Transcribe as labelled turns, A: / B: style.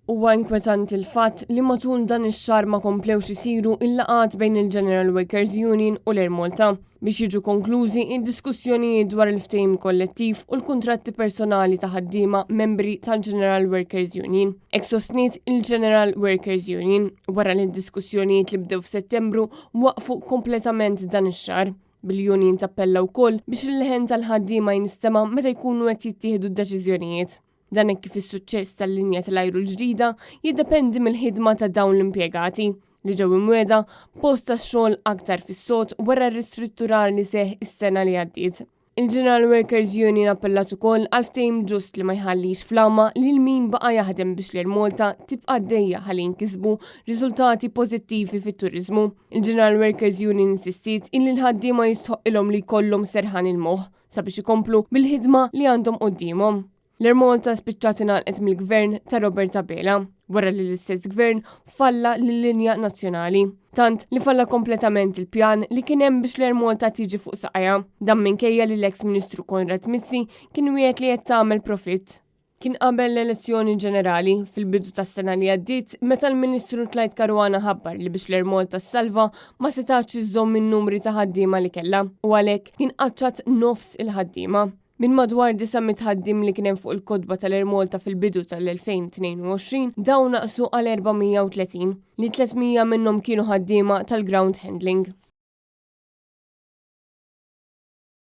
A: Huwa inkwetanti l-fatt li matul dan ix-xahar ma komplewx isiru il-laqgħat bejn il-General Workers Union u l-Ermolta biex jiġu konklużi id-diskussjonijiet dwar il-ftehim kollettiv u l-kuntratti personali ta' ħaddiema membri tal-General Workers Union. Hekk sostniet il-General Workers Union wara li d-diskussjonijiet li bdew f'Settembru waqfu kompletament dan ix-xahar. Bil-Union tappella wkoll biex il-leħen tal-ħaddiema jinstema' meta jkunu qed jittieħdu d-deċiżjonijiet. Dan hekk kif is-suċċess tal-linja tal-ajru l-ġdida jiddependi mill-ħidma ta' dawn l-impjegati li ġew imwiegħda post tax-xogħol aktar fis-sod wara r-ristrutturar li seħħ is-sena li għaddiet. Il-General Workers Union appellat ukoll għal ftehim ġust li ma jħallix flamma li l-min baqa' jaħdem biex l-Ermolta tibqa' għaddejja ħalli jinkisbu riżultati pożittivi fit-turiżmu. Il-General Workers Union insistit illi l-ħaddiema jistħoqilhom li jkollhom serħan il-moħħ sabiex ikomplu bil-ħidma li għandhom qudiemhom. L-Ermolta spiċċat ingħalqet mill-gvern ta' Robert Abela wara li l-istess gvern falla lill-linja nazzjonali. Tant li falla kompletament il-pjan li kien hemm biex l-Ermolta tiġi fuq saqajja, dan minkejja li l-eks Ministru Konrad Mizzi kien wieħed li qed tagħmel profitt. Kien qabel l-elezzjoni ġenerali fil-bidu tas-sena li għaddiet meta l-Ministru Tlajd Caruana ħabbar li biex l-Ermolta salva ma setax iżżomm in-numri ta' ħaddiema li kellha u għalhekk kien qaċċat nofs il-ħaddiema. Min madwar 900 ħaddim li kien hemm fuq il-kodba tal-Ermolta fil-bidu tal-2022 dawn naqsu għal 430 li 300 minnhom kienu ħaddiema tal-ground handling.